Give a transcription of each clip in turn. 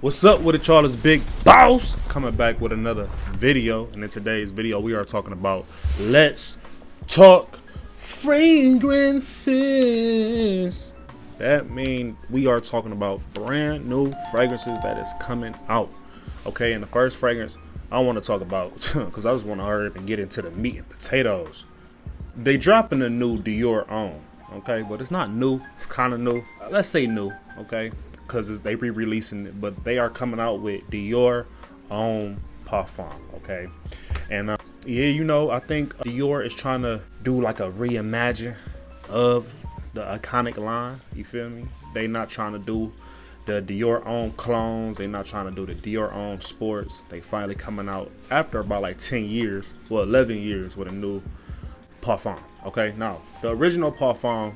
What's up with it, y'all? It's Big Boss coming back with another video. And in today's video, we are talking about let's talk fragrances. That means we are talking about brand new fragrances that is coming out. Okay, and the first fragrance I want to talk about, because I just want to hurry up and get into the meat and potatoes. They dropping a new Dior Homme, okay, but it's not new. It's kind of new. Let's say new, okay, because they re-releasing it, but they are coming out with Dior Homme Parfum, okay, and yeah, you know, I think Dior is trying to do like a reimagine of the iconic line. You feel me? They not trying to do the Dior Homme clones. They not trying to do the Dior Homme sports. They finally coming out after about like 10 years, well 11 years with a new Parfum. Okay, now the original Parfum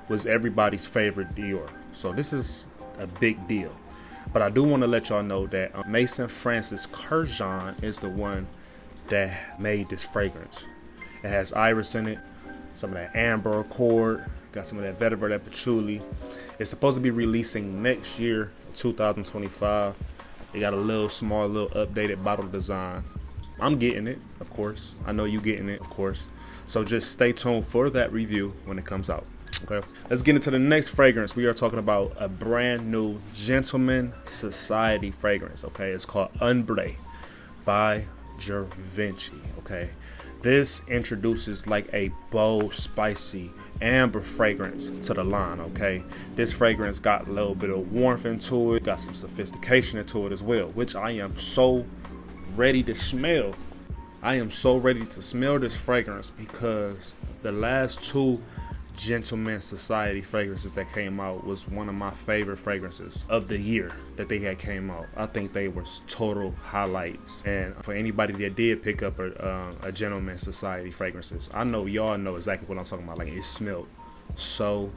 was everybody's favorite Dior, so this is a big deal. But I do want to let y'all know that Mason Francis Kurkdjian is the one that made this fragrance. It has iris in it, some of that amber accord, got some of that vetiver, that patchouli. It's supposed to be releasing next year, 2025. They got a little small, little updated bottle design. I'm getting it, of course. I know you getting it, of course. So just stay tuned for that review when it comes out. Okay, let's get into the next fragrance. We are talking about a brand new Gentleman Society fragrance. Okay, it's called Ambee by Givenchy. Okay, this introduces like a bold, spicy amber fragrance to the line. Okay, this fragrance got a little bit of warmth into it, got some sophistication into it as well, which I am so ready to smell. I am so ready to smell this fragrance because the last two Gentleman Society fragrances that came out was one of my favorite fragrances of the year that they had came out. I think they were total highlights. And for anybody that did pick up a Gentleman Society fragrances, I know y'all know exactly what I'm talking about. Like, it smelled so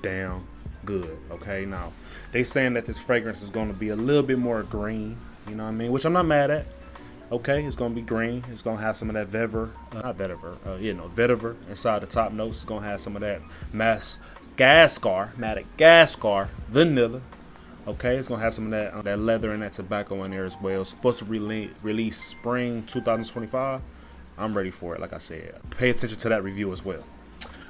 damn good. Okay, now they saying that this fragrance is going to be a little bit more green, you know what I mean, which I'm not mad at. Okay, it's gonna be green. It's gonna have some of that vetiver, vetiver inside the top notes. It's gonna have some of that Madagascar vanilla. Okay, it's gonna have some of that leather and that tobacco in there as well. It's supposed to release spring 2025. I'm ready for it. Like I said, pay attention to that review as well.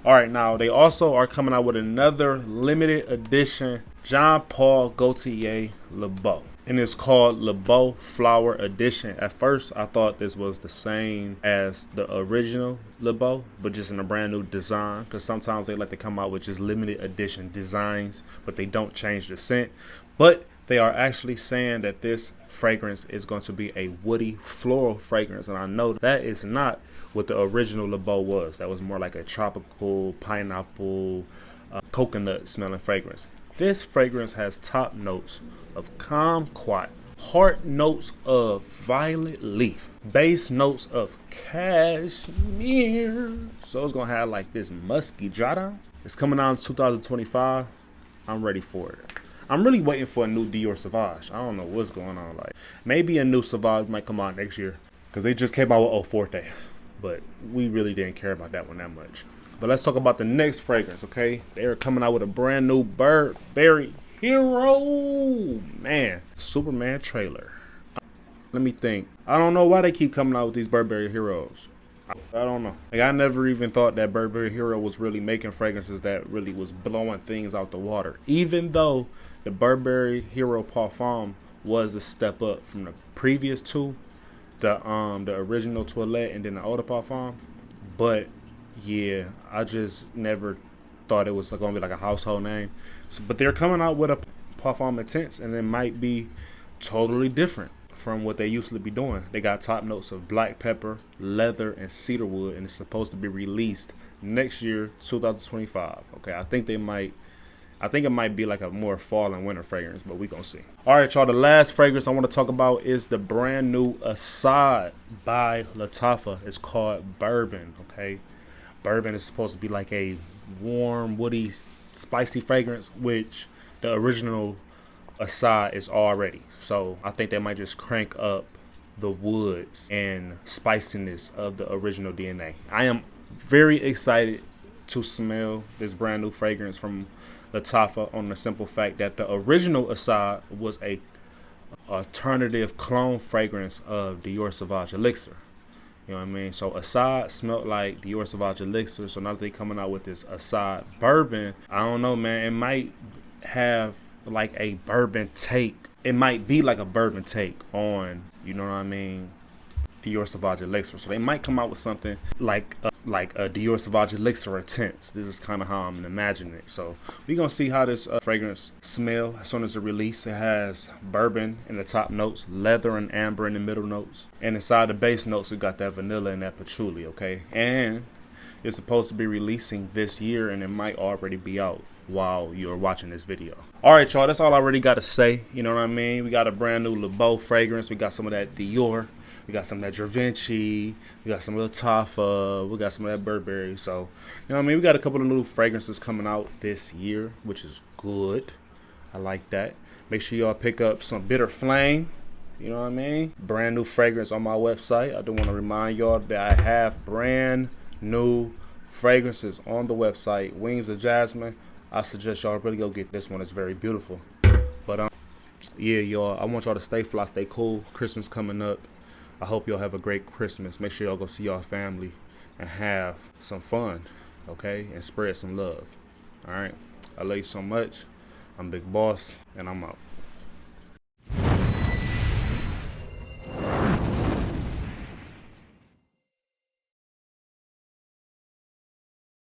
All right, now they also are coming out with another limited edition Jean Paul Gaultier Le Beau. And it's called Le Beau Flower Edition. At first, I thought this was the same as the original Le Beau, but just in a brand new design. Because sometimes they like to come out with just limited edition designs, but they don't change the scent. But they are actually saying that this fragrance is going to be a woody floral fragrance. And I know that is not what the original Le Beau was. That was more like a tropical, pineapple, coconut smelling fragrance. This fragrance has top notes of kumquat, heart notes of violet leaf, base notes of cashmere. So it's gonna have like this musky jada. It's coming out in 2025. I'm ready for it. I'm really waiting for a new Dior Sauvage. I don't know what's going on. Like, maybe a new Sauvage might come out next year because they just came out with Eau Forte, but we really didn't care about that one that much. But let's talk about the next fragrance, okay? They are coming out with a brand new Burberry Hero, man, Superman trailer. Let me think. I don't know why they keep coming out with these Burberry Heroes. I don't know. Like, I never even thought that Burberry Hero was really making fragrances that really was blowing things out the water. Even though the Burberry Hero Parfum was a step up from the previous two, the original Toilette and then the Eau de Parfum, but yeah, I just never thought it was going to be like a household name. So, but they're coming out with a Parfum Intense, and it might be totally different from what they used to be doing. They got top notes of black pepper, leather, and cedarwood, and it's supposed to be released next year, 2025. Okay, I think it might be like a more fall and winter fragrance, but we gonna see. All right, y'all, the last fragrance I want to talk about is the brand new ASAD by Lattafa. It's called Bourbon, okay? Bourbon is supposed to be like a warm, woody, spicy fragrance, which the original ASAD is already. So I think they might just crank up the woods and spiciness of the original DNA. I am very excited to smell this brand new fragrance from Lattafa on the simple fact that the original ASAD was a alternative clone fragrance of Dior Sauvage Elixir. You know what I mean? So ASAD smelled like Dior Sauvage Elixir. So now that they coming out with this ASAD Bourbon, I don't know, man. It might have like a bourbon take. It might be like a bourbon take on, you know what I mean, Dior Sauvage Elixir. So they might come out with something like a Dior Sauvage Elixir Intense. This is kind of how I'm imagining it. So we're going to see how this fragrance smell as soon as it release. It has bourbon in the top notes, leather and amber in the middle notes. And inside the base notes, we got that vanilla and that patchouli, okay? And it's supposed to be releasing this year, and it might already be out while you're watching this video. All right, y'all, that's all I really got to say. You know what I mean? We got a brand new Beau fragrance. We got some of that Dior. We got some of that Givenchy. We got some of the Lattafa. We got some of that Burberry. So, you know what I mean? We got a couple of new fragrances coming out this year, which is good. I like that. Make sure y'all pick up some Bitter Flame. You know what I mean? Brand new fragrance on my website. I do want to remind y'all that I have brand new fragrances on the website. Wings of Jasmine. I suggest y'all really go get this one. It's very beautiful. But yeah, y'all, I want y'all to stay fly, stay cool. Christmas coming up. I hope y'all have a great Christmas. Make sure y'all go see y'all family and have some fun, okay? And spread some love. All right? I love you so much. I'm Big Boss, and I'm out.